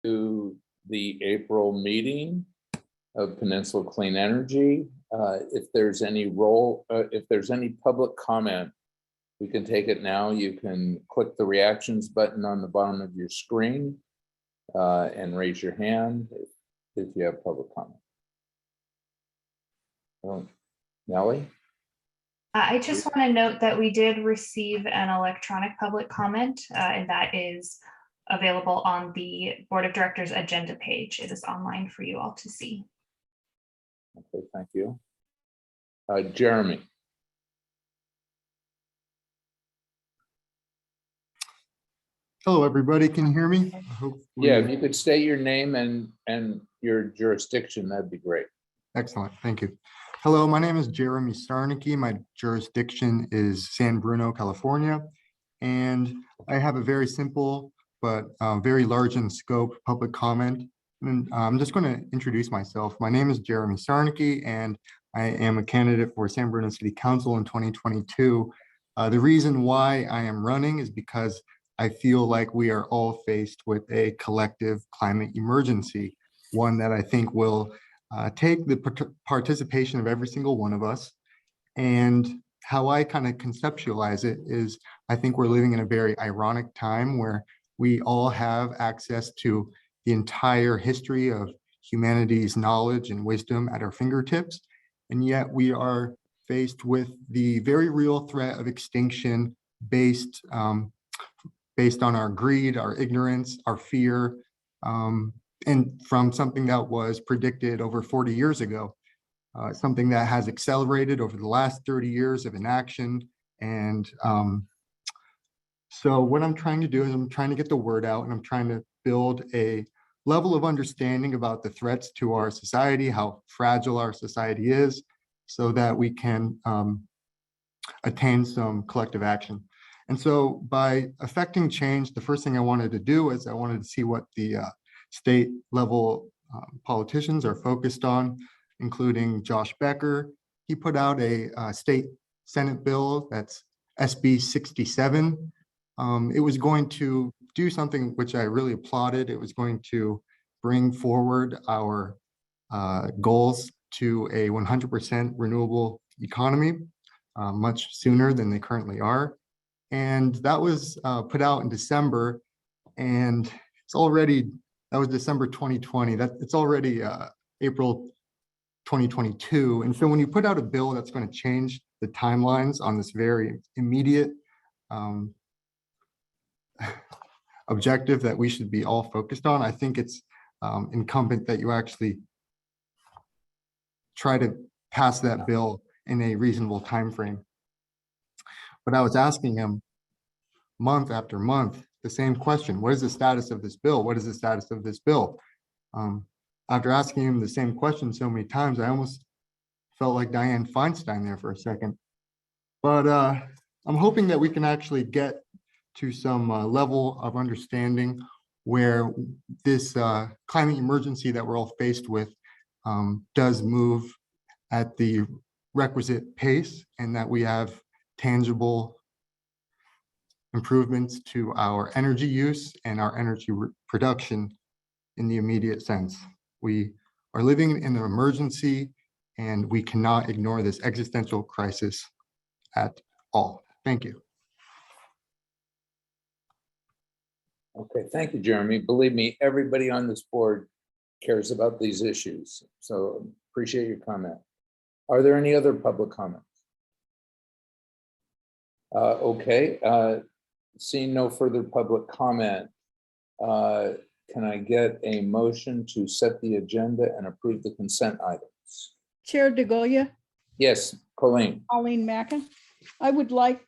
to the April meeting of Peninsula Clean Energy. If there's any public comment, we can take it now. You can click the reactions button on the bottom of your screen and raise your hand if you have public comment. Nellie? I just want to note that we did receive an electronic public comment, and that is available on the Board of Directors agenda page. It is online for you all to see. Okay, thank you. Jeremy. Hello, everybody. Can you hear me? Yeah, if you could state your name and your jurisdiction, that'd be great. Excellent. Thank you. Hello, my name is Jeremy Sarnicki. My jurisdiction is San Bruno, California. And I have a very simple but very large in scope public comment. And I'm just going to introduce myself. My name is Jeremy Sarnicki, and I am a candidate for San Bruno City Council in 2022. The reason why I am running is because I feel like we are all faced with a collective climate emergency, one that I think will take the participation of every single one of us. And how I kind of conceptualize it is, I think we're living in a very ironic time where we all have access to the entire history of humanity's knowledge and wisdom at our fingertips. And yet we are faced with the very real threat of extinction based on our greed, our ignorance, our fear, and from something that was predicted over 40 years ago, something that has accelerated over the last 30 years of inaction. And so what I'm trying to do is I'm trying to get the word out, and I'm trying to build a level of understanding about the threats to our society, how fragile our society is, so that we can attain some collective action. And so by affecting change, the first thing I wanted to do is I wanted to see what the state level politicians are focused on, including Josh Becker. He put out a state Senate bill that's SB 67. It was going to do something which I really applauded. It was going to bring forward our goals to a 100% renewable economy much sooner than they currently are. And that was put out in December, and it's already, that was December 2020, it's already April 2022. And so when you put out a bill that's going to change the timelines on this very immediate objective that we should be all focused on, I think it's incumbent that you actually try to pass that bill in a reasonable time frame. But I was asking him month after month the same question: what is the status of this bill? What is the status of this bill? After asking him the same question so many times, I almost felt like Dianne Feinstein there for a second. But I'm hoping that we can actually get to some level of understanding where this climate emergency that we're all faced with does move at the requisite pace, and that we have tangible improvements to our energy use and our energy production in the immediate sense. We are living in an emergency, and we cannot ignore this existential crisis at all. Thank you. Okay, thank you, Jeremy. Believe me, everybody on this board cares about these issues, so appreciate your comment. Are there any other public comments? Okay, seeing no further public comment, can I get a motion to set the agenda and approve the consent items? Chair DeGolia, Yes, Colleen. Colleen Mackin. I would like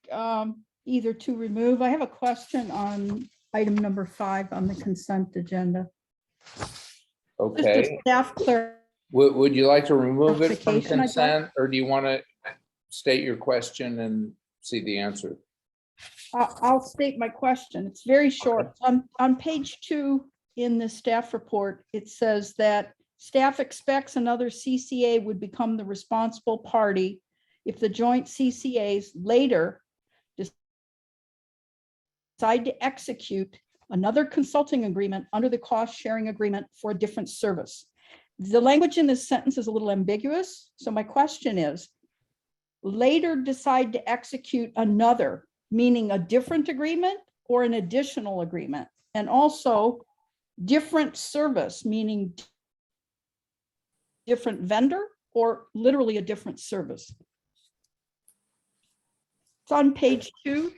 either to remove, I have a question on item number 5 on the consent agenda. Just Okay. a staff clerk. Would you like to remove it from Clarification, I thought. consent, or do you want to state your question and see the answer? I'll state my question. It's very short. On page 2 in the staff report, it says that staff expects another CCA would become the responsible party if the joint CCAs later decide to execute another consulting agreement under the cost sharing agreement for a different service. The language in this sentence is a little ambiguous. So my question is, later decide to execute another, meaning a different agreement or an additional agreement? And also different service, meaning different vendor or literally a different service? It's on page 2,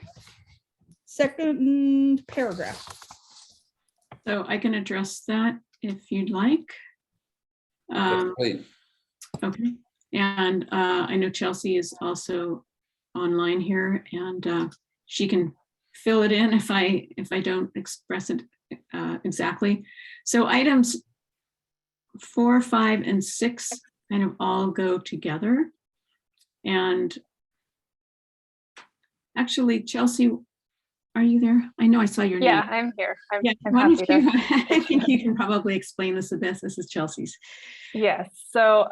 second paragraph. So I can address that if you'd like. Please. Okay, and I know Chelsea is also online here, and she can fill it in if I don't express it exactly. So items 4, 5, and 6 kind of all go together. And actually, Chelsea, are you there? I know I saw your name. Yeah, I'm here. I'm Why don't happy you, to. I think you can probably explain this the best. This is Chelsea's. Yes, so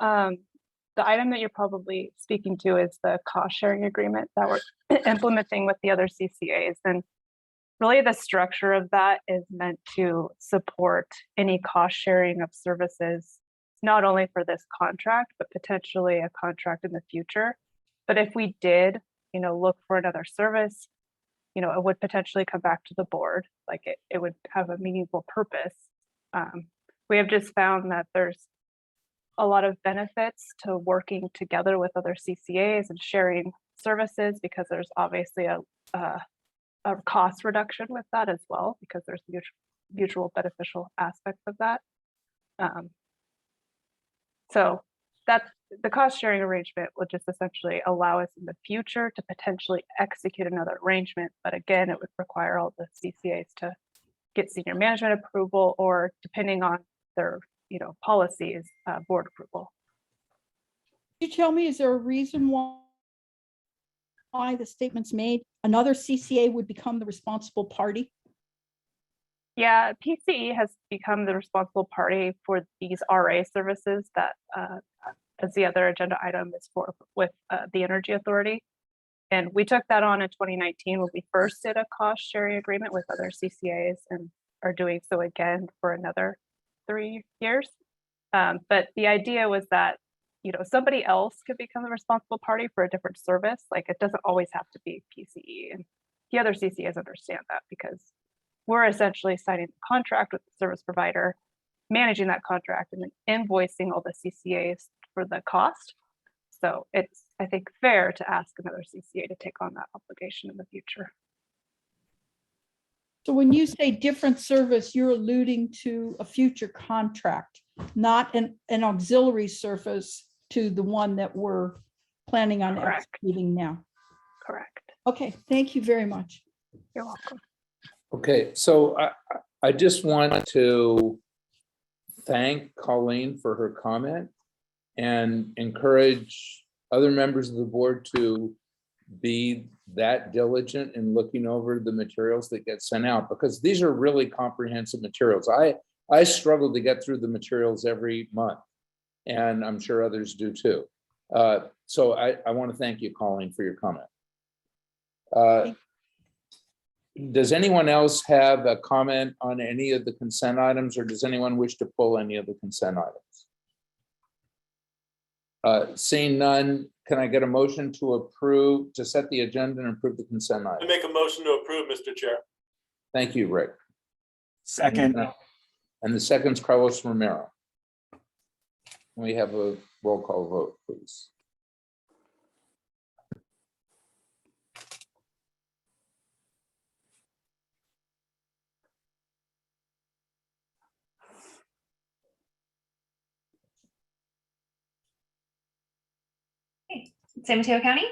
the item that you're probably speaking to is the cost sharing agreement that we're implementing with the other CCAs. And really the structure of that is meant to support any cost sharing of services, not only for this contract, but potentially a contract in the future. But if we did, look for another service, it would potentially come back to the board, like it would have a meaningful purpose. We have just found that there's a lot of benefits to working together with other CCAs and sharing services, because there's obviously a cost reduction with that as well, because there's mutual beneficial aspects of that. So that's the cost sharing arrangement will just essentially allow us in the future to potentially execute another arrangement. But again, it would require all the CCAs to get senior management approval, or depending on their policies, board approval. Can you tell me, is there a reason why the statement's made another CCA would become the responsible party? Yeah, PCE has become the responsible party for these RA services that, as the other agenda item is for with the Energy Authority. And we took that on in 2019 when we first did a cost sharing agreement with other CCAs, and are doing so again for another 3 years. But the idea was that, somebody else could become the responsible party for a different service. Like, it doesn't always have to be PCE, and the other CCAs understand that, because we're essentially signing the contract with the service provider, managing that contract, and then invoicing all the CCAs for the cost. So it's, I think, fair to ask another CCA to take on that obligation in the future. So when you say different service, you're alluding to a future contract, not an auxiliary service to the one that we're planning on Correct. executing now. Correct. Okay, thank you very much. You're welcome. Okay, so I just want to thank Colleen for her comment and encourage other members of the board to be that diligent in looking over the materials that get sent out, because these are really comprehensive materials. I struggle to get through the materials every month, and I'm sure others do too. So I want to thank you, Colleen, for your comment. Does anyone else have a comment on any of the consent items, or does anyone wish to pull any of the consent items? Seeing none, can I get a motion to approve, to set the agenda and approve the consent I item? make a motion to approve, Mr. Chair. Thank you, Rick. Second. And the second's Carlos Romero. Can we have a roll call vote, please? San Mateo County,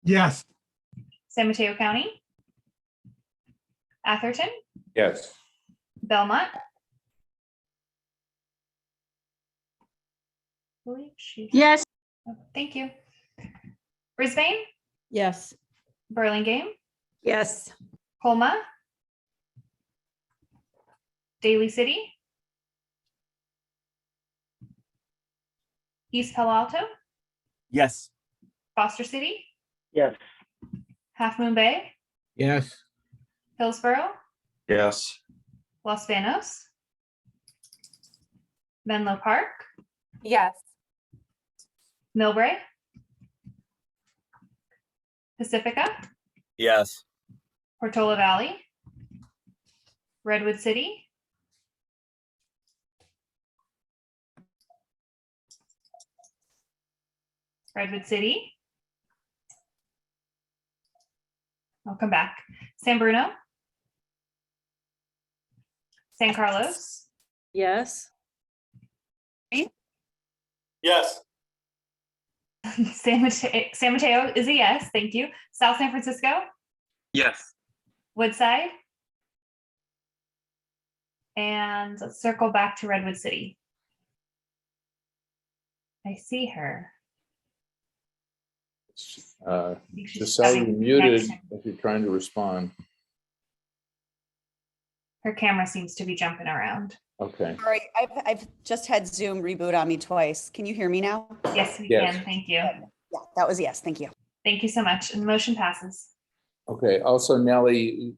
Yes. San Mateo County, Atherton, Yes. Belmont. I believe she- Yes. oh, thank you. Brisbane, Yes. Burlingame, Yes. Colma, Daly City, East Palo Alto, Yes. Foster City, Yes. Half Moon Bay, Yes. Hillsborough, Yes. Los Banos, Menlo Park, Yes. Millbrae, Pacifica, Yes. Portola Valley, Redwood City, Redwood City. I'll come back. San Bruno, San Carlos, Yes. Yes. San Mateo is a yes, thank you. South San Francisco, Yes. Woodside. And let's circle back to Redwood City. I see her. I think she's Giselle, you're having muted connection. if you're trying to respond. Her camera seems to be jumping around. Okay, Sorry, I've just had Zoom reboot on me twice. Can you hear me now? Yes, we Yes. can. Thank you. Yeah, that was yes. Thank you. Thank you so much. And the motion passes. okay. Also, Nellie,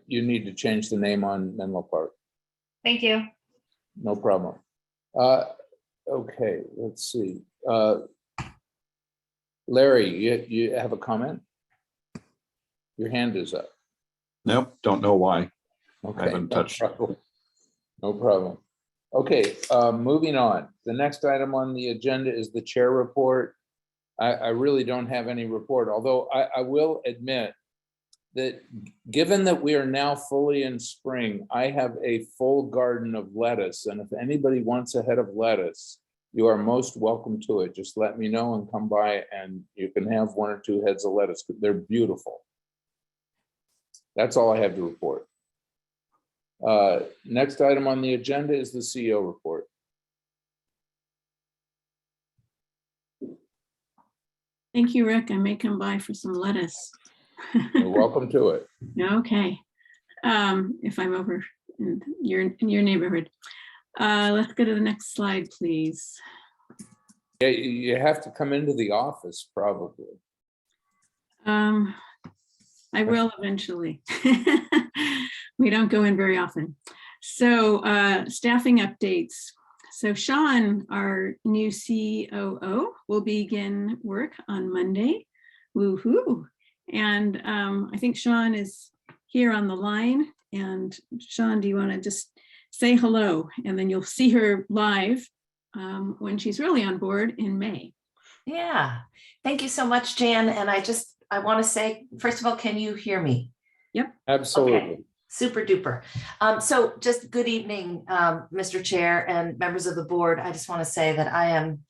you need to change the name on Menlo Park. Thank you. No problem. Okay, let's see. Larry, you have a comment? Your hand is up. Nope, don't know why. Okay. haven't no touched. problem. No problem. Okay, moving on. The next item on the agenda is the chair report. I really don't have any report, although I will admit that given that we are now fully in spring, I have a full garden of lettuce. And if anybody wants a head of lettuce, you are most welcome to it. Just let me know and come by and you can have 1 or 2 heads of lettuce. They're beautiful. That's all I have to report. Next item on the agenda is the CEO report. Thank you, Rick. I may come by for some lettuce. You're welcome to it. Okay. If I'm over in your neighborhood. Let's go to the next slide, please. Yeah, you have to come into the office probably. I will eventually. We don't go in very often. So staffing updates. So Sean, our new COO, will begin work on Monday. Woohoo. And I think Sean is here on the line. And Sean, do you want to just say hello? And then you'll see her live when she's really on board in May. Yeah. Thank you so much, Jan. And I want to say, first of all, can you hear me? Absolutely. Okay. Super duper. So just good evening, Mr. Chair and members of the board. I just want to say that I am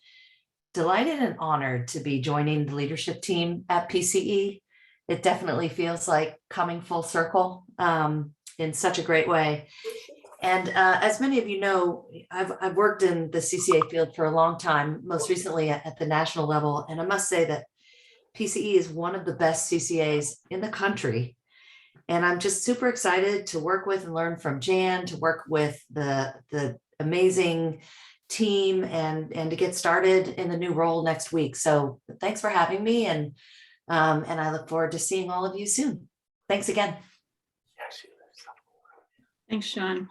delighted and honored to be joining the leadership team at PCE. It definitely feels like coming full circle in such a great way. And as many of you know, I've worked in the CCA field for a long time, most recently at the national level. And I must say that PCE is one of the best CCAs in the country. And I'm just super excited to work with and learn from Jan, to work with the amazing team and to get started in the new role next week. So thanks for having me. And I look forward to seeing all of you soon. Thanks again. Thanks, Sean.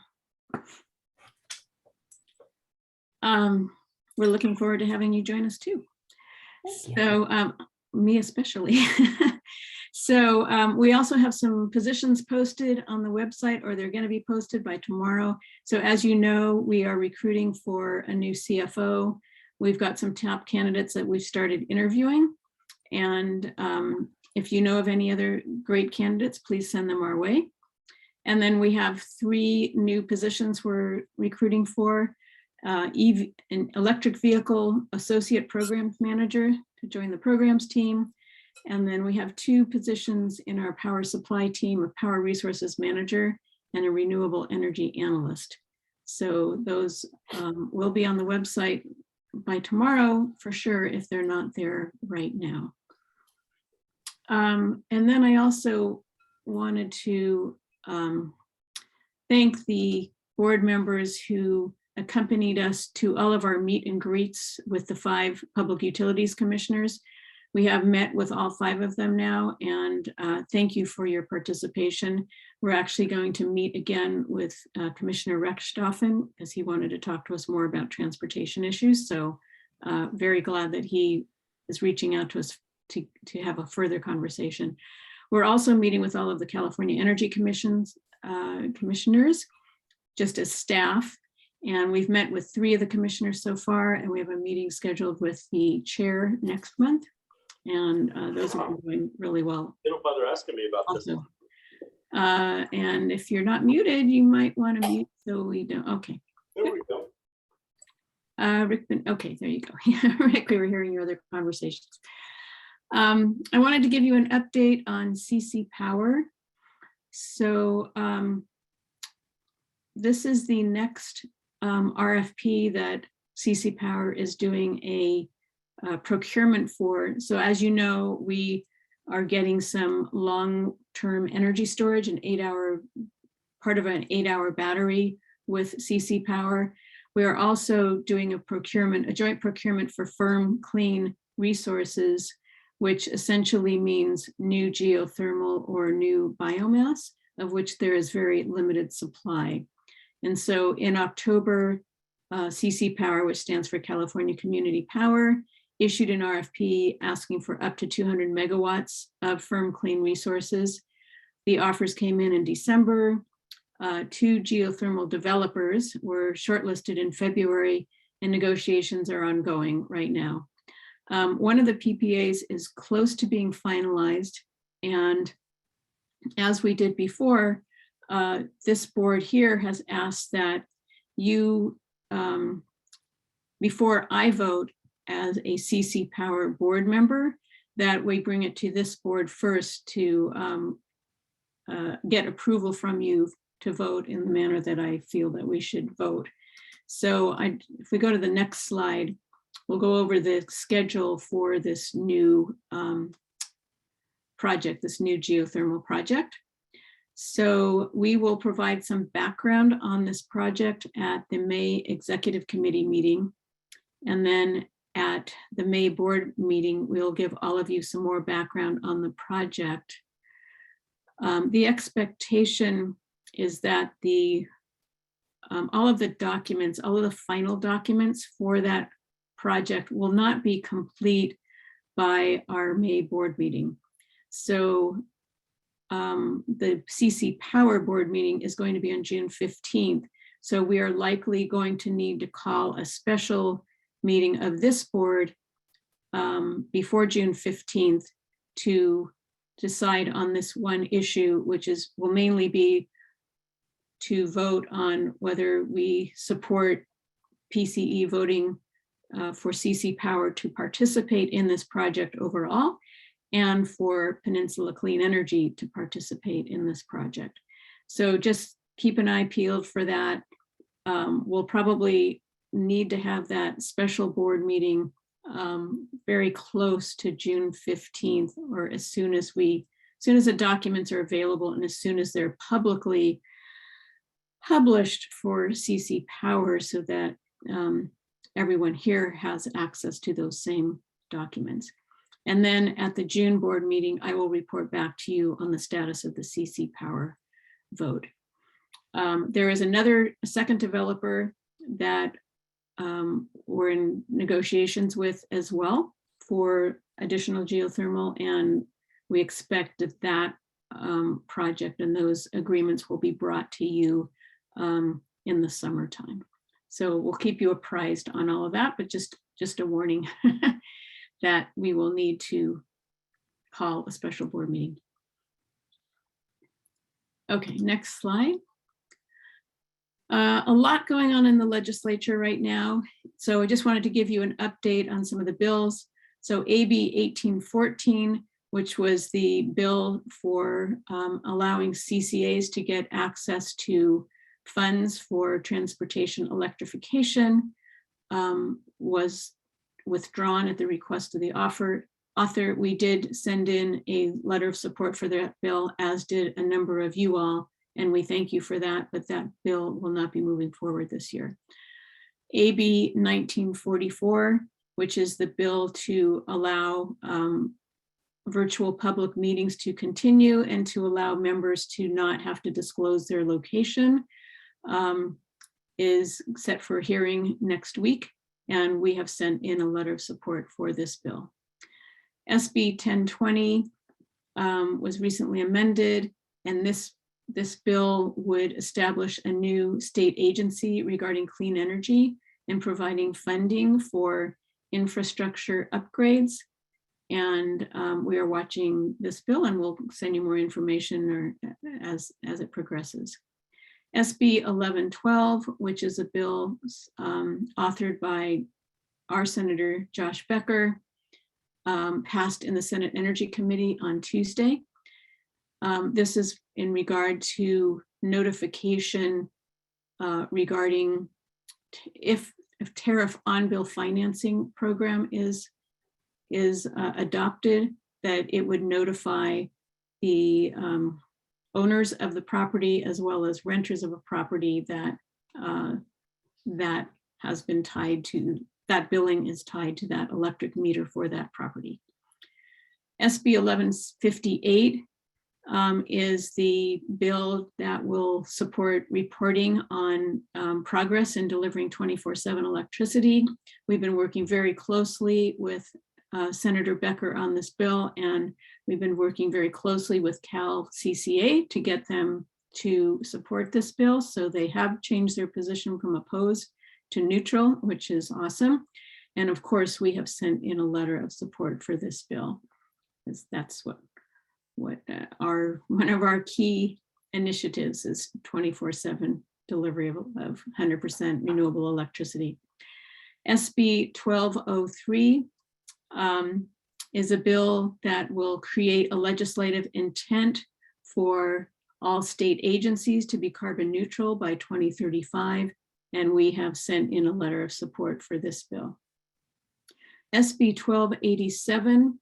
We're looking forward to having you join us too. Thank you. So me especially. So we also have some positions posted on the website, or they're going to be posted by tomorrow. So as you know, we are recruiting for a new CFO. We've got some top candidates that we've started interviewing. And if you know of any other great candidates, please send them our way. And then we have 3 new positions we're recruiting for. An electric vehicle associate programs manager to join the programs team. And then we have 2 positions in our power supply team, a power resources manager and a renewable energy analyst. So those will be on the website by tomorrow for sure, if they're not there right now. And then I also wanted to thank the board members who accompanied us to all of our meet and greets with the 5 public utilities commissioners. We have met with all 5 of them now, and thank you for your participation. We're actually going to meet again with Commissioner Reckstoffen because he wanted to talk to us more about transportation issues. So very glad that he is reaching out to us to have a further conversation. We're also meeting with all of the California Energy Commissioners just as staff. And we've met with 3 of the commissioners so far, and we have a meeting scheduled with the chair next month. And those have been going really well They don't bother asking me about this. also. And if you're not muted, you might want to mute so we don't, okay. There we go. Rick, okay, there you go. Yeah, Rick, we were hearing your other conversations. I wanted to give you an update on CC Power. So this is the next RFP that CC Power is doing a procurement for. So as you know, we are getting some long-term energy storage, part of an 8-hour battery with CC Power. We are also doing a joint procurement for firm clean resources, which essentially means new geothermal or new biomass, of which there is very limited supply. And so in October, CC Power, which stands for California Community Power, issued an RFP asking for up to 200 megawatts of firm clean resources. The offers came in December. 2 geothermal developers were shortlisted in February, and negotiations are ongoing right now. One of the PPAs is close to being finalized, and as we did before, this board here has asked that you, before I vote as a CC Power board member, that we bring it to this board first to get approval from you to vote in the manner that I feel that we should vote. So if we go to the next slide, we'll go over the schedule for this new project, this new geothermal project. So we will provide some background on this project at the May Executive Committee meeting. And then at the May board meeting, we'll give all of you some more background on the project. The expectation is that all of the documents, all of the final documents for that project will not be complete by our May board meeting. So the CC Power board meeting is going to be on June 15th. So we are likely going to need to call a special meeting of this board before June 15th to decide on this one issue, which will mainly be to vote on whether we support PCE voting for CC Power to participate in this project overall, and for Peninsula Clean Energy to participate in this project. So just keep an eye peeled for that. We'll probably need to have that special board meeting very close to June 15th, or as soon as the documents are available and as soon as they're publicly published for CC Power, so that everyone here has access to those same documents. And then at the June board meeting, I will report back to you on the status of the CC Power vote. There is a second developer that we're in negotiations with as well for additional geothermal, and we expect that project and those agreements will be brought to you in the summertime. So we'll keep you apprised on all of that, but just a warning that we will need to call a special board meeting. Okay, next slide. A lot going on in the legislature right now. So I just wanted to give you an update on some of the bills. So AB 1814, which was the bill for allowing CCAs to get access to funds for transportation electrification, was withdrawn at the request of the author. We did send in a letter of support for that bill, as did a number of you all, and we thank you for that, but that bill will not be moving forward this year. AB 1944, which is the bill to allow virtual public meetings to continue and to allow members to not have to disclose their location is set for hearing next week. And we have sent in a letter of support for this bill. SB 1020 was recently amended, and this bill would establish a new state agency regarding clean energy and providing funding for infrastructure upgrades. And we are watching this bill, and we'll send you more information or as it progresses. SB 1112, which is a bill authored by our Senator Josh Becker, passed in the Senate Energy Committee on Tuesday. This is in regard to notification regarding if tariff on-bill financing program is adopted, that it would notify the owners of the property as well as renters of a property that that has been tied to, that billing is tied to that electric meter for that property. SB 1158 is the bill that will support reporting on progress in delivering 24/7 electricity. We've been working very closely with Senator Becker on this bill, and we've been working very closely with Cal CCA to get them to support this bill. So they have changed their position from opposed to neutral, which is awesome. And of course, we have sent in a letter of support for this bill, because that's what one of our key initiatives is 24/7 delivery of 100% renewable electricity. SB 1203 is a bill that will create a legislative intent for all state agencies to be carbon neutral by 2035, and we have sent in a letter of support for this bill. SB 1287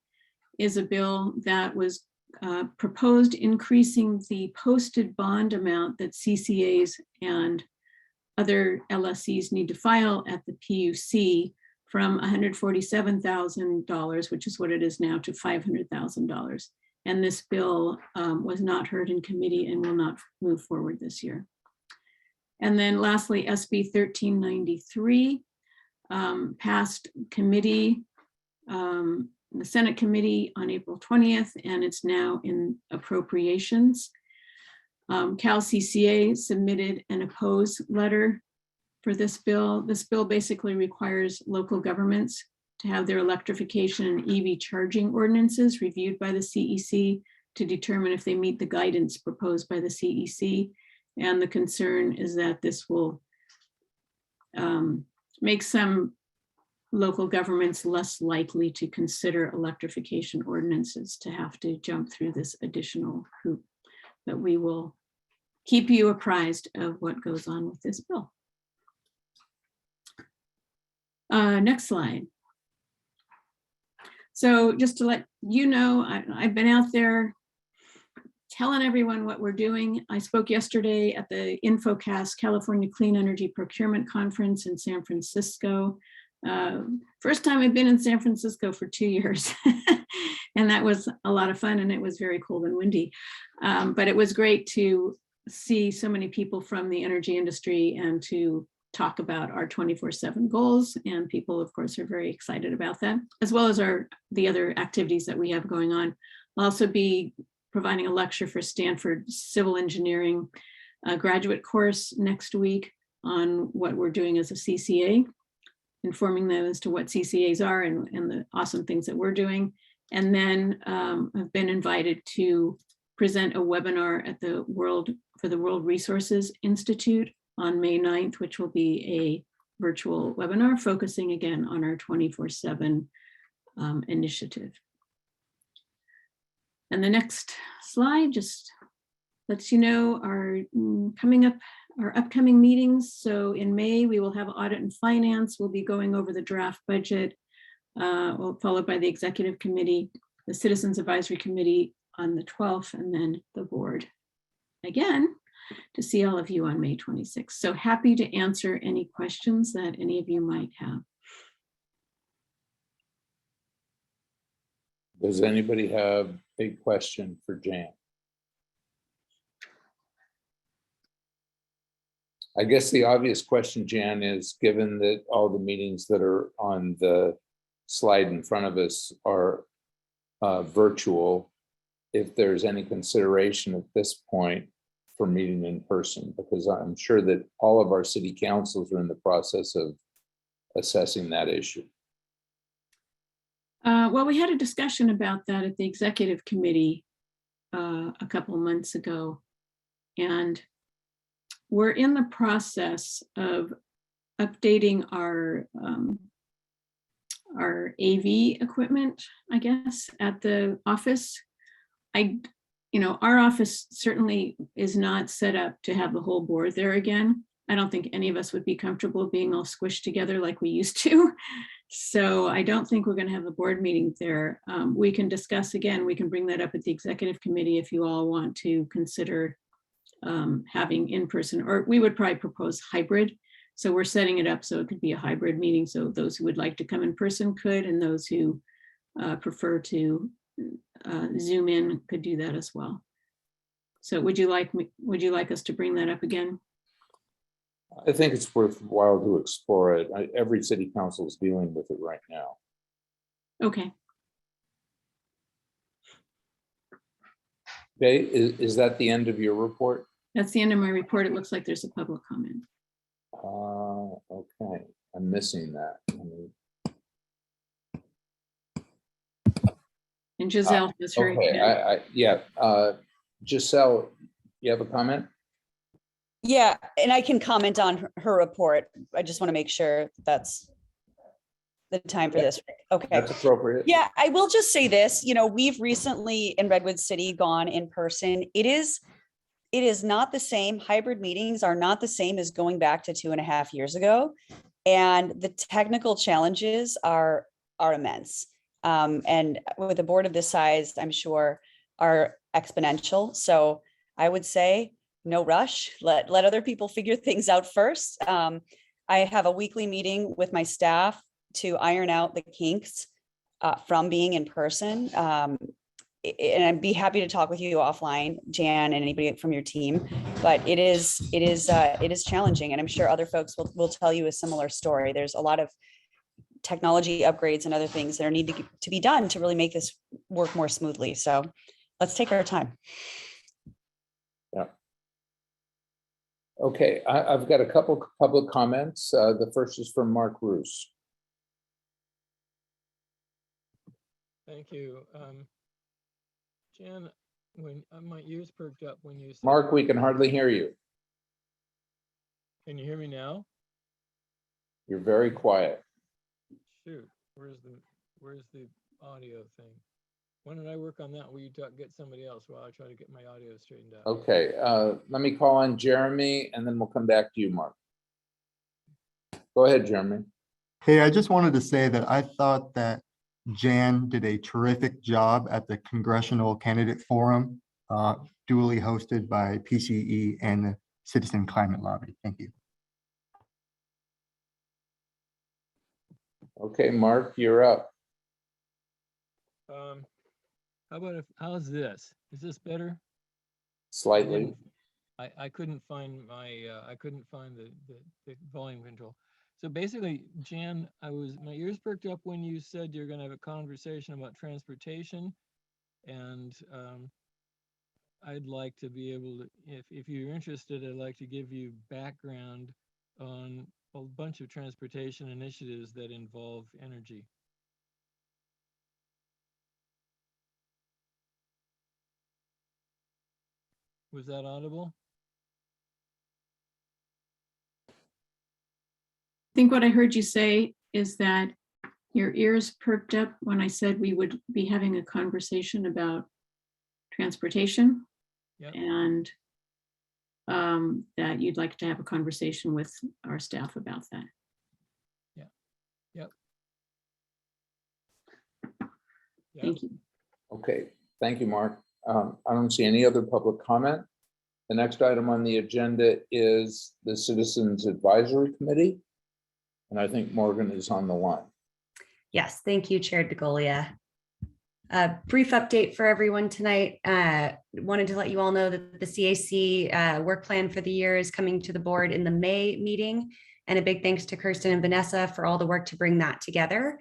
is a bill that was proposed increasing the posted bond amount that CCAs and other LSCs need to file at the PUC from $147,000, which is what it is now, to $500,000. And this bill was not heard in committee and will not move forward this year. And then lastly, SB 1393 passed committee, the Senate committee on April 20th, and it's now in appropriations. Cal CCA submitted an opposed letter for this bill. This bill basically requires local governments to have their electrification and EV charging ordinances reviewed by the CEC to determine if they meet the guidance proposed by the CEC. And the concern is that this will make some local governments less likely to consider electrification ordinances to have to jump through this additional hoop. But we will keep you apprised of what goes on with this bill. Next slide. So just to let you know, I've been out there telling everyone what we're doing. I spoke yesterday at the InfoCast California Clean Energy Procurement Conference in San Francisco. First time I've been in San Francisco for 2 years. And that was a lot of fun, and it was very cold and windy. But it was great to see so many people from the energy industry and to talk about our 24/7 goals. And people, of course, are very excited about that, as well as the other activities that we have going on. I'll also be providing a lecture for Stanford Civil Engineering graduate course next week on what we're doing as a CCA, informing them as to what CCAs are and the awesome things that we're doing. And then I've been invited to present a webinar at the World Resources Institute on May 9th, which will be a virtual webinar focusing again on our 24/7 initiative. And the next slide just lets you know our upcoming meetings. So in May, we will have audit and finance. We'll be going over the draft budget, followed by the executive committee, the Citizens Advisory Committee on the 12th, and then the board again to see all of you on May 26th. So happy to answer any questions that any of you might have. Does anybody have a question for Jan? I guess the obvious question, Jan, is given that all the meetings that are on the slide in front of us are virtual, if there's any consideration at this point for meeting in person, because I'm sure that all of our city councils are in the process of assessing that issue. Well, we had a discussion about that at the executive committee a couple of months ago. And we're in the process of updating our AV equipment, I guess, at the office. Our office certainly is not set up to have the whole board there again. I don't think any of us would be comfortable being all squished together like we used to. So I don't think we're going to have a board meeting there. We can discuss again, we can bring that up at the executive committee if you all want to consider having in-person, or we would probably propose hybrid. So we're setting it up so it could be a hybrid meeting. So those who would like to come in person could, and those who prefer to Zoom in could do that as well. So would you like us to bring that up again? I think it's worthwhile to explore it. Every city council is dealing with it right now. Okay. Okay, is that the end of your report? That's the end of my report. It looks like there's a public comment. Okay, I'm missing that. And Giselle has her Okay, hand. yeah. Giselle, you have a comment? Yeah, and I can comment on her report. I just want to make sure that's the time for this. Okay. That's appropriate. Yeah, I will just say this, we've recently in Redwood City gone in person. It is not the same. Hybrid meetings are not the same as going back to 2.5 years ago. And the technical challenges are immense. And with a board of this size, I'm sure are exponential. So I would say no rush, let other people figure things out first. I have a weekly meeting with my staff to iron out the kinks from being in person. And I'd be happy to talk with you offline, Jan, and anybody from your team. But it is challenging, and I'm sure other folks will tell you a similar story. There's a lot of technology upgrades and other things that are need to be done to really make this work more smoothly. So let's take our time. Yeah. Okay, I've got a couple public comments. The first is from Mark Roos. Thank you. Jan, when my ears perked up when you said, Mark, we can hardly hear you. Can you hear me now? You're very quiet. Shoot, where's the audio thing? Why don't I work on that? Will you get somebody else while I try to get my audio straightened out? Okay, let me call on Jeremy and then we'll come back to you, Mark. Go ahead, Jeremy. Hey, I just wanted to say that I thought that Jan did a terrific job at the Congressional Candidate Forum, duly hosted by PCE and the Citizen Climate Lobby. Thank you. Okay, Mark, you're up. How's this? Is this better? Slightly. I couldn't find the volume control. So basically, Jan, my ears perked up when you said you're going to have a conversation about transportation, and I'd like to be able to, if you're interested, I'd like to give you background on a bunch of transportation initiatives that involve energy. Was that audible? I think what I heard you say is that your ears perked up when I said we would be having a conversation about transportation. Yep. And that you'd like to have a conversation with our staff about that. Yeah. Yep. Thank you. Okay, thank you, Mark. I don't see any other public comment. The next item on the agenda is the Citizens Advisory Committee. And I think Morgan is on the line. Yes, thank you, Chair DeGolia. A brief update for everyone tonight. Wanted to let you all know that the CAC work plan for the year is coming to the board in the May meeting. And a big thanks to Kirsten and Vanessa for all the work to bring that together.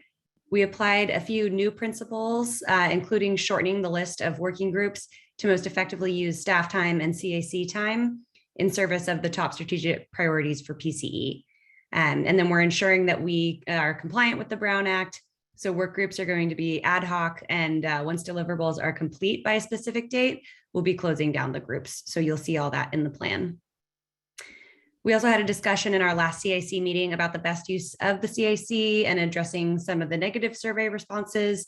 We applied a few new principles, including shortening the list of working groups to most effectively use staff time and CAC time in service of the top strategic priorities for PCE. And then we're ensuring that we are compliant with the Brown Act. So work groups are going to be ad hoc, and once deliverables are complete by a specific date, we'll be closing down the groups. So you'll see all that in the plan. We also had a discussion in our last CAC meeting about the best use of the CAC and addressing some of the negative survey responses,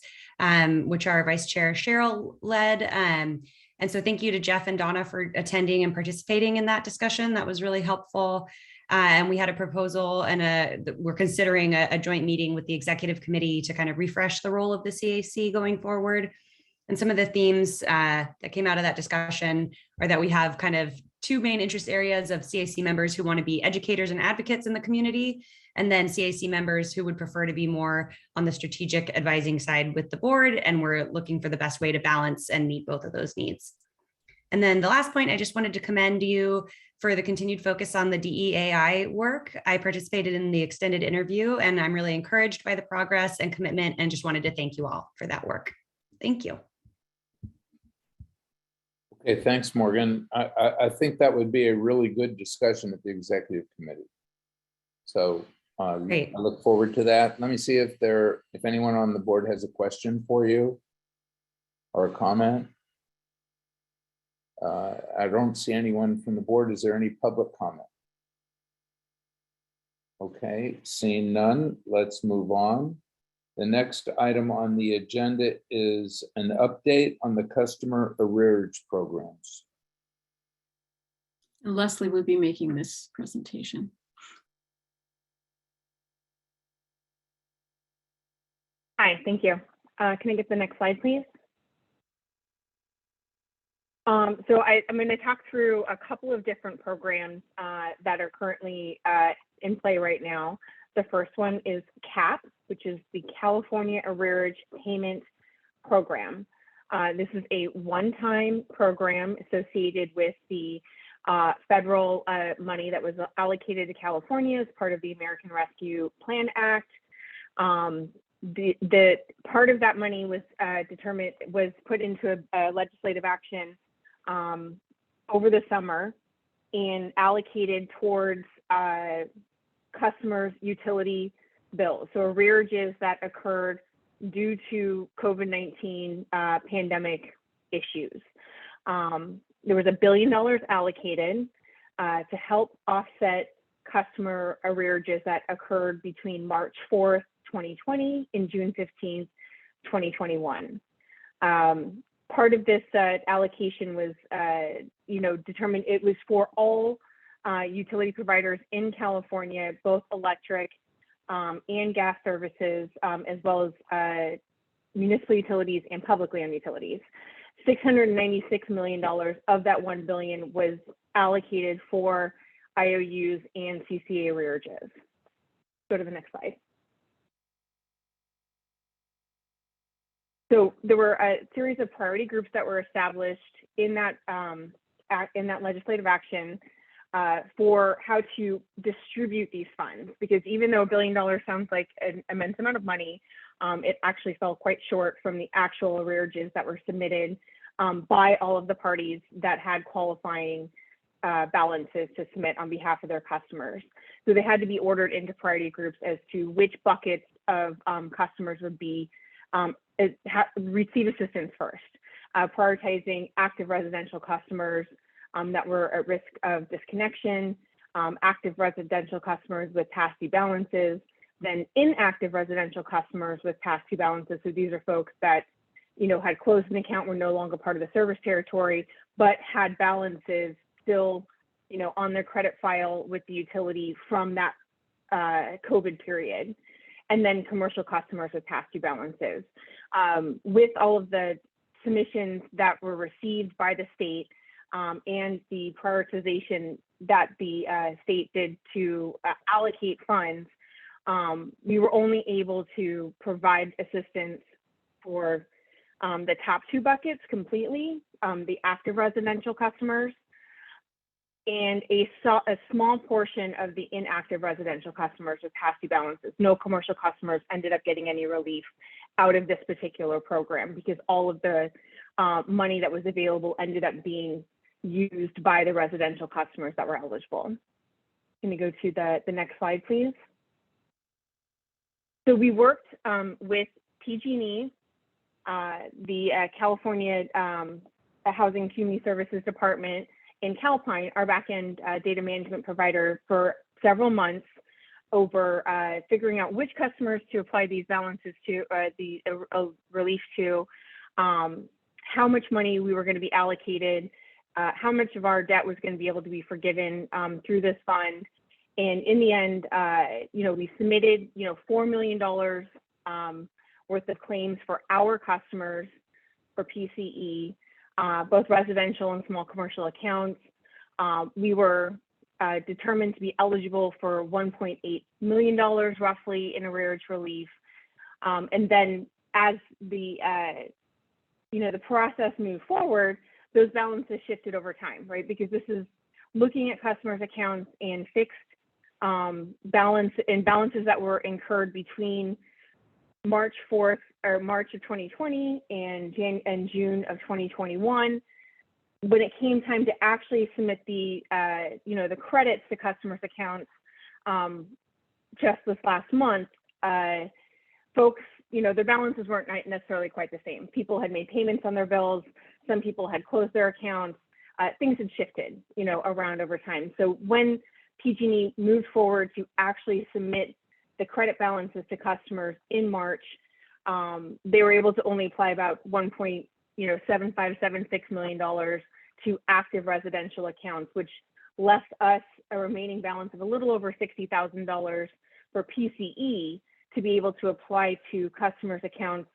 which our Vice Chair Cheryl led. And so thank you to Jeff and Donna for attending and participating in that discussion. That was really helpful. And we had a proposal and we're considering a joint meeting with the executive committee to kind of refresh the role of the CAC going forward. And some of the themes that came out of that discussion are that we have kind of two main interest areas of CAC members who want to be educators and advocates in the community, and then CAC members who would prefer to be more on the strategic advising side with the board. And we're looking for the best way to balance and meet both of those needs. And then the last point, I just wanted to commend you for the continued focus on the DEAI work. I participated in the extended interview, and I'm really encouraged by the progress and commitment, and just wanted to thank you all for that work. Thank you. Okay, thanks, Morgan. I think that would be a really good discussion at the executive committee. So Great. I look forward to that. Let me see if anyone on the board has a question for you or a comment. I don't see anyone from the board. Is there any public comment? Okay, seeing none, let's move on. The next item on the agenda is an update on the customer arrearage programs. And Leslie would be making this presentation. Hi, thank you. Can I get the next slide, please? So I'm going to talk through a couple of different programs that are currently in play right now. The first one is CAP, which is the California Arrearage Payment Program. This is a one-time program associated with the federal money that was allocated to California as part of the American Rescue Plan Act. The part of that money was put into a legislative action over the summer and allocated towards customers' utility bills. So arrearages that occurred due to COVID-19 pandemic issues. There was $1 billion allocated to help offset customer arrearages that occurred between March 4th, 2020 and June 15th, 2021. Part of this allocation was, determined. It was for all utility providers in California, both electric and gas services, as well as municipal utilities and publicly owned utilities. $696 million of that $1 billion was allocated for IOUs and CCA arrearages. Go to the next slide. So there were a series of priority groups that were established in that legislative action for how to distribute these funds, because even though $1 billion sounds like an immense amount of money, it actually fell quite short from the actual arrearages that were submitted by all of the parties that had qualifying balances to submit on behalf of their customers. So they had to be ordered into priority groups as to which buckets of customers would be receive assistance first, prioritizing active residential customers that were at risk of disconnection, active residential customers with past due balances, then inactive residential customers with past due balances. So these are folks that, had closed an account, were no longer part of the service territory, but had balances still, on their credit file with the utility from that COVID period. And then commercial customers with past due balances. With all of the submissions that were received by the state and the prioritization that the state did to allocate funds, we were only able to provide assistance for the top two buckets completely, the active residential customers, and a small portion of the inactive residential customers with past due balances. No commercial customers ended up getting any relief out of this particular program because all of the money that was available ended up being used by the residential customers that were eligible. Can you go to the next slide, please? So we worked with PG&E, the California Housing Community Services Department, in Calpine, our backend data management provider, for several months over figuring out which customers to apply these balances to, the relief to, how much money we were going to be allocated, how much of our debt was going to be able to be forgiven through this fund. And in the end, we submitted, $4 million worth of claims for our customers for PCE, both residential and small commercial accounts. We were determined to be eligible for $1.8 million roughly in arrearage relief. And then as the process moved forward, those balances shifted over time, right? Because this is looking at customers' accounts and fixed balances that were incurred between March 4th or March of 2020 and June of 2021. When it came time to actually submit the the credits to customers' accounts just this last month, folks, their balances weren't necessarily quite the same. People had made payments on their bills. Some people had closed their accounts. Things had shifted, around over time. So when PG&E moved forward to actually submit the credit balances to customers in March, they were able to only apply about $1.7576 million to active residential accounts, which left us a remaining balance of a little over $60,000 for PCE to be able to apply to customers' accounts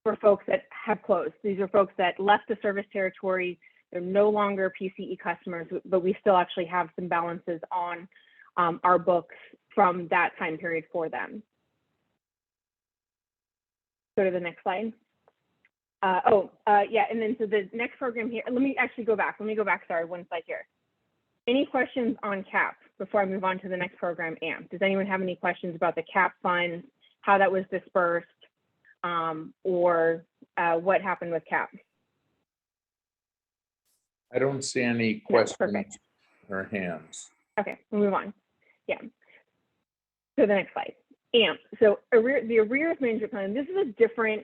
for folks that have closed. These are folks that left the service territory. They're no longer PCE customers, but we still actually have some balances on our books from that time period for them. Go to the next slide. And then so the next program here, let me actually go back. Sorry, one slide here. Any questions on CAP before I move on to the next program, AMP? Does anyone have any questions about the CAP funds, how that was dispersed, or what happened with CAP? I don't see any questions or hands. Okay, we'll move on. Yeah. So the next slide, AMP. So the Arrears Management Plan, this is a different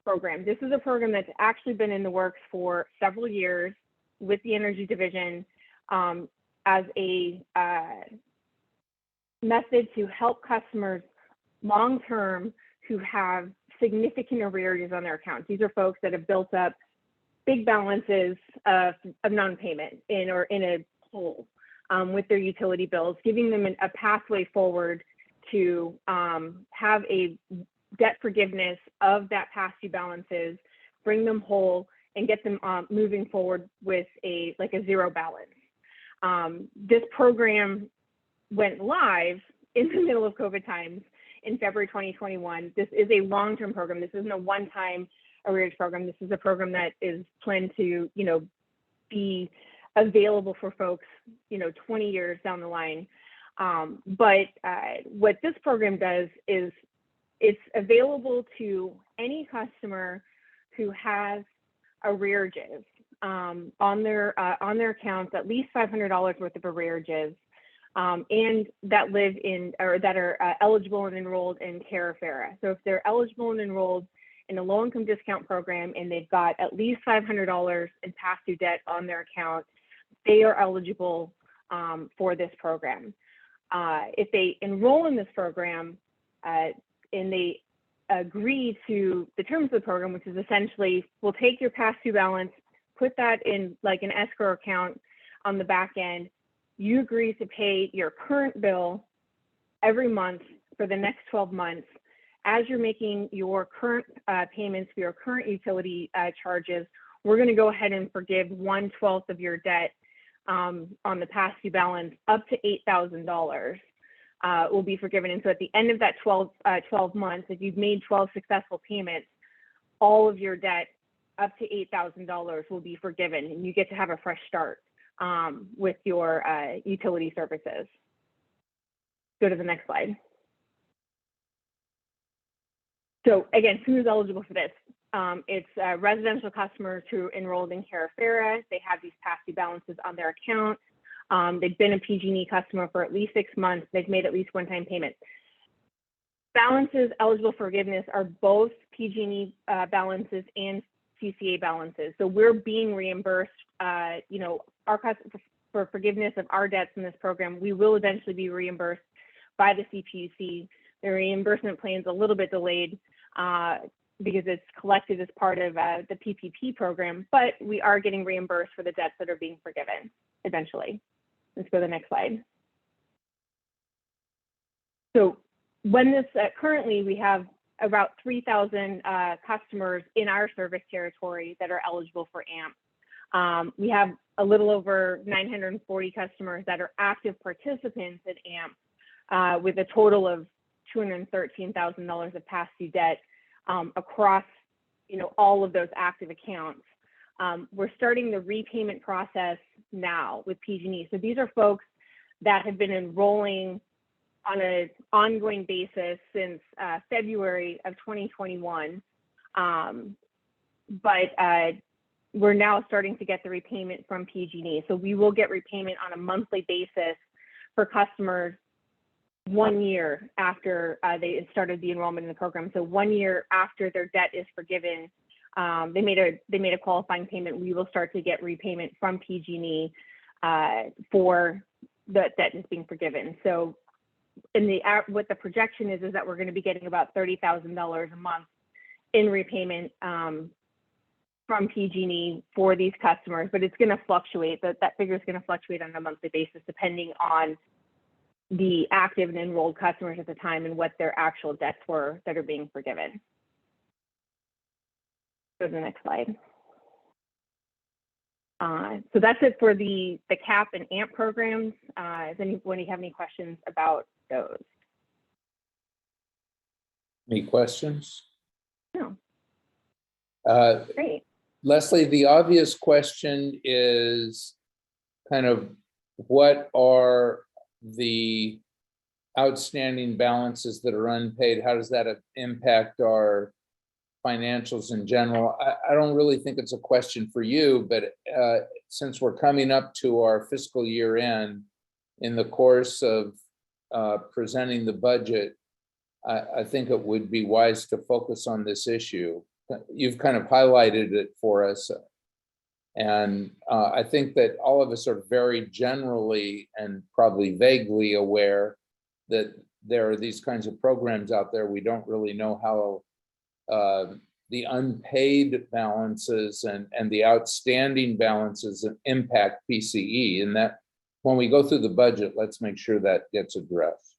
program. This is a program that's actually been in the works for several years with the Energy Division as a method to help customers long-term who have significant arrearages on their accounts. These are folks that have built up big balances of non-payment in a hole with their utility bills, giving them a pathway forward to have a debt forgiveness of that past due balances, bring them whole, and get them moving forward with a zero balance. This program went live in the middle of COVID times in February 2021. This is a long-term program. This isn't a one-time arrears program. This is a program that is planned to, be available for folks, 20 years down the line. But what this program does is it's available to any customer who has arrearages on their accounts, at least $500 worth of arrearages, and that live in or that are eligible and enrolled in Terra. So if they're eligible and enrolled in a low-income discount program and they've got at least $500 in past due debt on their account, they are eligible for this program. If they enroll in this program and they agree to the terms of the program, which is essentially, we'll take your past due balance, put that in like an escrow account on the back end, you agree to pay your current bill every month for the next 12 months. As you're making your current payments for your current utility charges, we're going to go ahead and forgive 1/12 of your debt on the past due balance up to $8,000 will be forgiven. And so at the end of that 12 months, if you've made 12 successful payments, all of your debt up to $8,000 will be forgiven, and you get to have a fresh start with your utility services. Go to the next slide. So again, who's eligible for this? It's residential customers who enrolled in Carafera. They have these past due balances on their account. They've been a PG&E customer for at least 6 months. They've made at least one-time payments. Balances eligible for forgiveness are both PG&E balances and CCA balances. So we're being reimbursed, you know, our for forgiveness of our debts in this program. We will eventually be reimbursed by the CPUC. The reimbursement plan is a little bit delayed because it's collected as part of the PPP program, but we are getting reimbursed for the debts that are being forgiven eventually. Let's go to the next slide. So when this, currently we have about 3,000 customers in our service territory that are eligible for AMP. We have a little over 940 customers that are active participants in AMP with a total of $213,000 of past due debt across, you know, all of those active accounts. We're starting the repayment process now with PG&E. So these are folks that have been enrolling on an ongoing basis since February of 2021. But we're now starting to get the repayment from PG&E. So we will get repayment on a monthly basis for customers 1 year after they started the enrollment in the program. So 1 year after their debt is forgiven, they made a qualifying payment. We will start to get repayment from PG&E for the debt is being forgiven. So in the what the projection is that we're going to be getting about $30,000 a month in repayment from PG&E for these customers, but it's going to fluctuate. That figure is going to fluctuate on a monthly basis depending on the active and enrolled customers at the time and what their actual debts were that are being forgiven. Go to the next slide. So that's it for the CAP and AMP programs. Does anyone have any questions about those? Any questions? No. Great. Leslie, the obvious question is kind of what are the outstanding balances that are unpaid? How does that impact our financials in general? I don't really think it's a question for you, but since we're coming up to our fiscal year end, in the course of presenting the budget, I think it would be wise to focus on this issue. You've kind of highlighted it for us. And I think that all of us are very generally and probably vaguely aware that there are these kinds of programs out there. We don't really know how the unpaid balances and the outstanding balances impact PCE. And that when we go through the budget, let's make sure that gets addressed.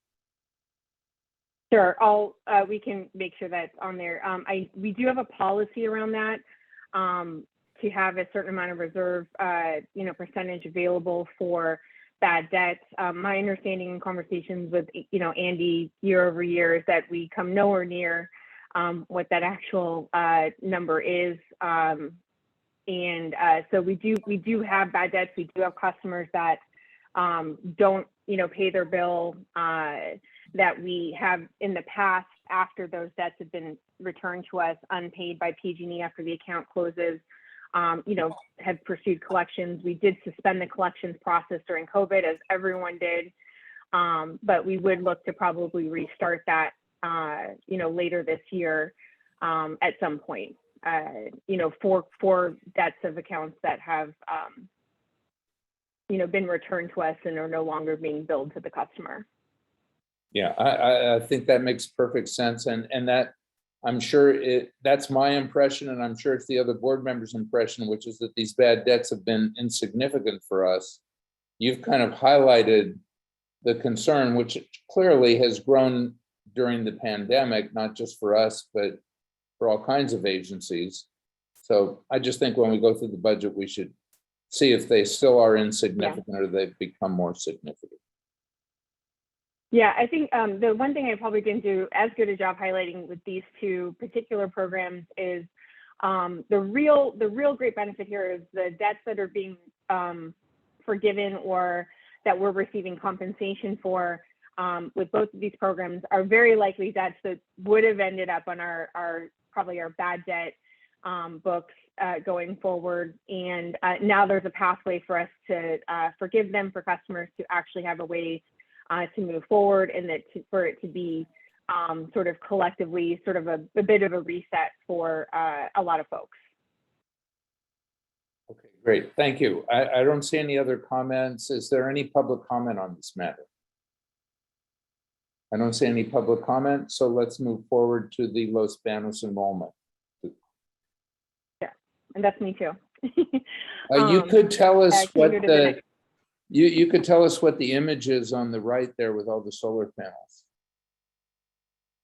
Sure, we can make sure that's on there. We do have a policy around that to have a certain amount of reserve, you know, percentage available for bad debts. My understanding in conversations with, you know, Andy year over year is that we come nowhere near what that actual number is. So we do have bad debts. We do have customers that don't, you know, pay their bill that we have in the past after those debts have been returned to us unpaid by PG&E after the account closes, you know, have pursued collections. We did suspend the collections process during COVID, as everyone did, but we would look to probably restart that, you know, later this year at some point, you know, for debts of accounts that have, you know, been returned to us and are no longer being billed to the customer. Yeah, I think that makes perfect sense. And that I'm sure that's my impression, and I'm sure it's the other board members' impression, which is that these bad debts have been insignificant for us. You've kind of highlighted the concern, which clearly has grown during the pandemic, not just for us, but for all kinds of agencies. So I just think when we go through the budget, we should see if they still are insignificant or they've become more significant. Yeah, I think the one thing I probably didn't do as good a job highlighting with these two particular programs is The real great benefit here is the debts that are being forgiven or that we're receiving compensation for with both of these programs are very likely debts that would have ended up on our probably our bad debt books going forward. And now there's a pathway for us to forgive them, for customers to actually have a way to move forward, and for it to be sort of collectively sort of a bit of a reset for a lot of folks. Okay, great. Thank you. I don't see any other comments. Is there any public comment on this matter? I don't see any public comment, so let's move forward to the Los Banos enrollment. Yeah, and that's me too. You could tell us can what we go to the the, next- you could tell us what the image is on the right there with all the solar panels.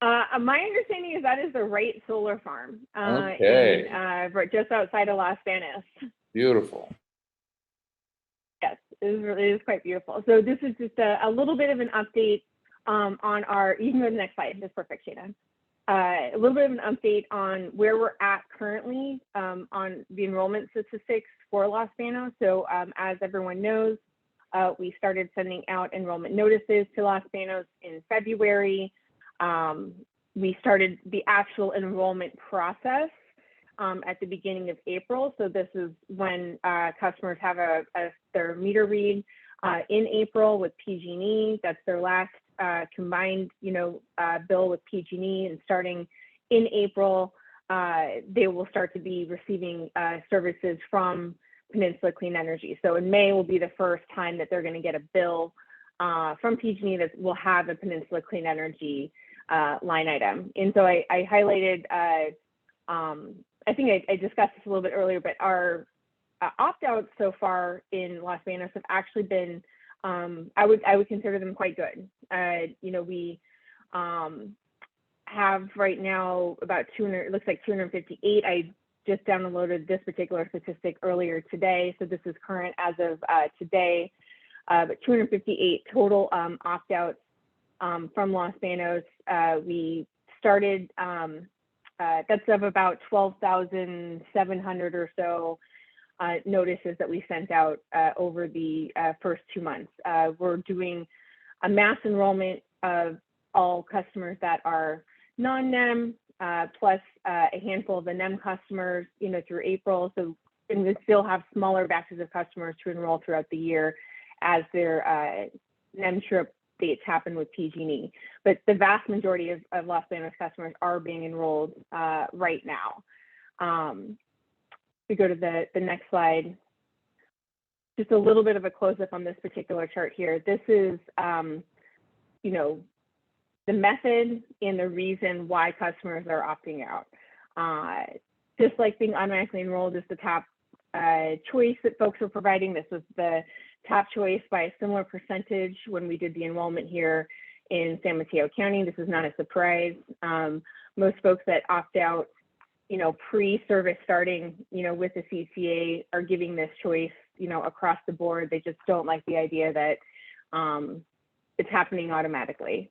My understanding is that is the Wright Solar Farm Okay. right just outside of Los Banos. Beautiful. Yes, it is quite beautiful. So this is just a little bit of an update on our, you can go to the next slide, that's perfect, Shana. A little bit of an update on where we're at currently on the enrollment statistics for Los Banos. So as everyone knows, we started sending out enrollment notices to Los Banos in February. We started the actual enrollment process at the beginning of April. So this is when customers have their meter read in April with PG&E. That's their last combined, bill with PG&E, and starting in April, they will start to be receiving services from Peninsula Clean Energy. So in May will be the first time that they're going to get a bill from PG&E that will have a Peninsula Clean Energy line item. And so I highlighted, I think I discussed this a little bit earlier, but our opt-outs so far in Los Banos have actually been, I would consider them quite good. We have right now about 200, it looks like 258. I just downloaded this particular statistic earlier today, so this is current as of today, but 258 total opt-outs from Los Banos. We started, that's of about 12,700 or so notices that we sent out over the first 2 months. We're doing a mass enrollment of all customers that are non-NEM, plus a handful of the NEM customers, through April. So, and we still have smaller batches of customers to enroll throughout the year as their NEM trip dates happen with PG&E. But the vast majority of Los Banos customers are being enrolled right now. We go to the next slide. Just a little bit of a close-up on this particular chart here. This is, the method and the reason why customers are opting out. Just like being automatically enrolled is the top choice that folks are providing. This was the top choice by a similar percentage when we did the enrollment here in San Mateo County. This is not a surprise. Most folks that opt out, pre-service starting, with the CCA are giving this choice, across the board. They just don't like the idea that it's happening automatically.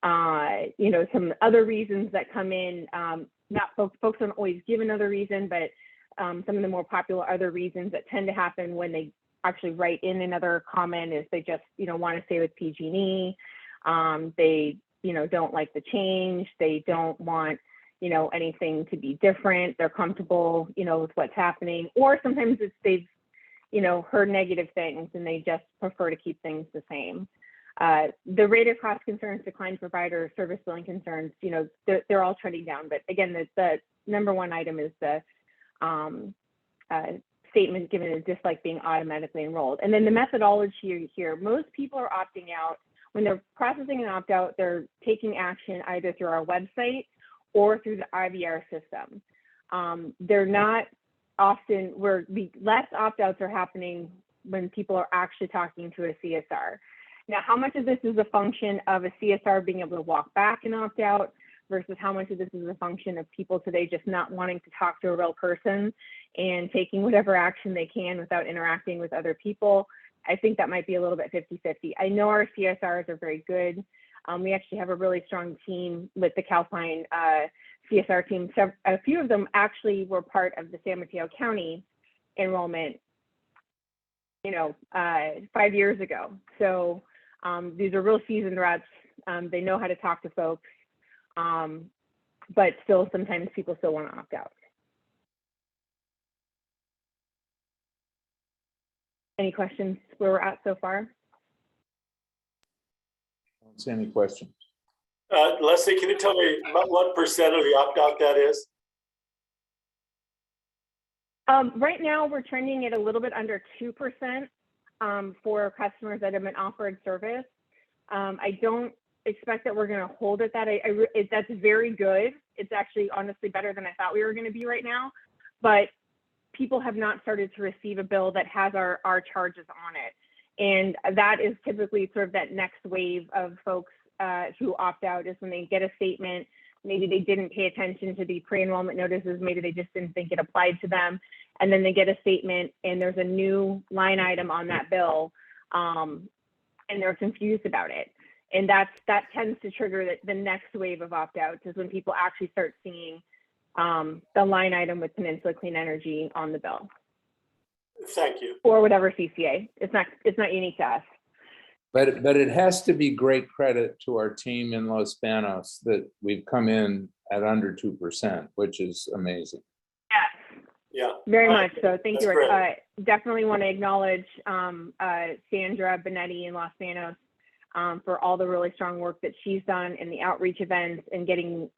Some other reasons that come in, not folks don't always give another reason, but some of the more popular other reasons that tend to happen when they actually write in another comment is they just, want to stay with PG&E. They, don't like the change. They don't want, anything to be different. They're comfortable, with what's happening. Or sometimes it's they've, heard negative things and they just prefer to keep things the same. The rate of cost concerns, decline provider, service billing concerns, they're all trending down. But again, the number one item is the statement given as dislike being automatically enrolled. And then the methodology here, most people are opting out. When they're processing an opt-out, they're taking action either through our website or through the IVR system. They're not often, less opt-outs are happening when people are actually talking to a CSR. Now, how much of this is a function of a CSR being able to walk back and opt out versus how much of this is a function of people today just not wanting to talk to a real person and taking whatever action they can without interacting with other people? I think that might be a little bit 50-50. I know our CSRs are very good. We actually have a really strong team with the Calpine CSR team. A few of them actually were part of the San Mateo County enrollment, 5 years ago. So these are real seasoned reps. They know how to talk to folks, but still sometimes people still want to opt out. Any questions where we're at so far? I don't see any questions. Leslie, can you tell me about what percent of the opt-out that is? Right now, we're trending at a little bit under 2% for customers that have been offered service. I don't expect that we're going to hold at that. That's very good. It's actually honestly better than I thought we were going to be right now. But people have not started to receive a bill that has our charges on it. And that is typically sort of that next wave of folks who opt out, is when they get a statement. Maybe they didn't pay attention to the pre-enrollment notices. Maybe they just didn't think it applied to them. And then they get a statement and there's a new line item on that bill, and they're confused about it. And that tends to trigger the next wave of opt-outs, is when people actually start seeing the line item with Peninsula Clean Energy on the bill. Thank you. Or whatever CCA. It's not unique to us. But it has to be great credit to our team in Los Banos that we've come in at under 2%, which is amazing. Yes. Yeah. Very much so. Thank That's you. great. Definitely want to acknowledge Sandra Benetti in Los Banos for all the really strong work that she's done in the outreach events and getting,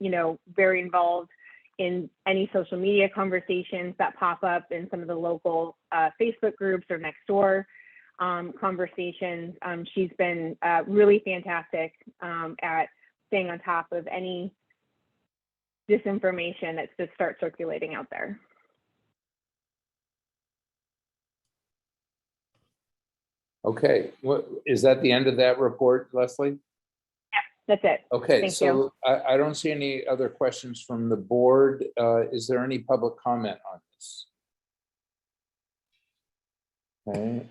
very involved in any social media conversations that pop up in some of the local Facebook groups or next door conversations. She's been really fantastic at staying on top of any disinformation that starts circulating out there. Okay, is that the end of that report, Leslie? That's it. Okay, Thank so you. I don't see any other questions from the board. Is there any public comment on this? Okay,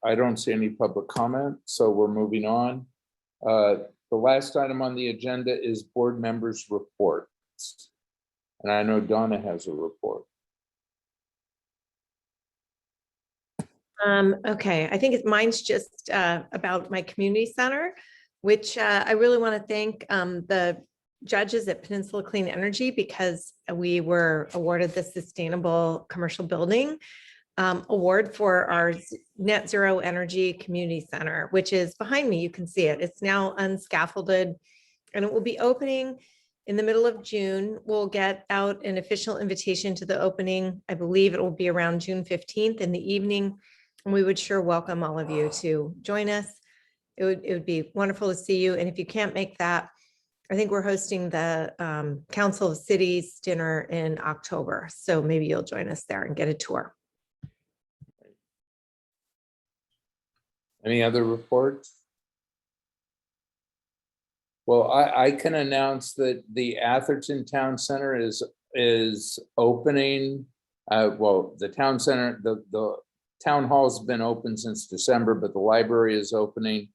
I don't see any public comment, so we're moving on. The last item on the agenda is board members' reports. And I know Donna has a report. Okay, I think mine's just about my community center, which I really want to thank the judges at Peninsula Clean Energy, because we were awarded the Sustainable Commercial Building Award for our Net Zero Energy Community Center, which is behind me. You can see it. It's now unscaffolded and it will be opening in the middle of June. We'll get out an official invitation to the opening. I believe it will be around June 15th in the evening. And we would sure welcome all of you to join us. It would be wonderful to see you. And if you can't make that, I think we're hosting the Council of Cities dinner in October. So maybe you'll join us there and get a tour. Any other reports? Well, I can announce that the Atherton Town Center is opening. Well, the town center, the town hall's been open since December, but the library is opening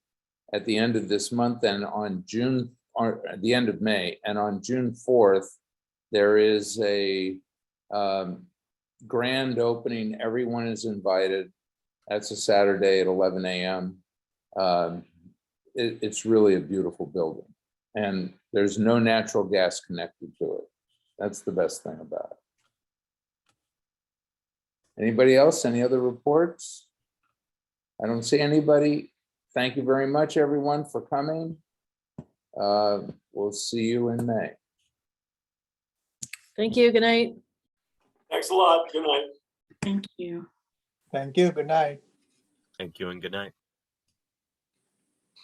at the end of this month and on June, or at the end of May, and on June 4th, there is a grand opening. Everyone is invited. That's a Saturday at 11 a.m. It's really a beautiful building, and there's no natural gas connected to it. That's the best thing about it. Anybody else? Any other reports? I don't see anybody. Thank you very much, everyone, for coming. We'll see you in May. Thank you. Good night. Thanks a lot. Good night. Thank you. Thank you. Good night. Thank you and good night.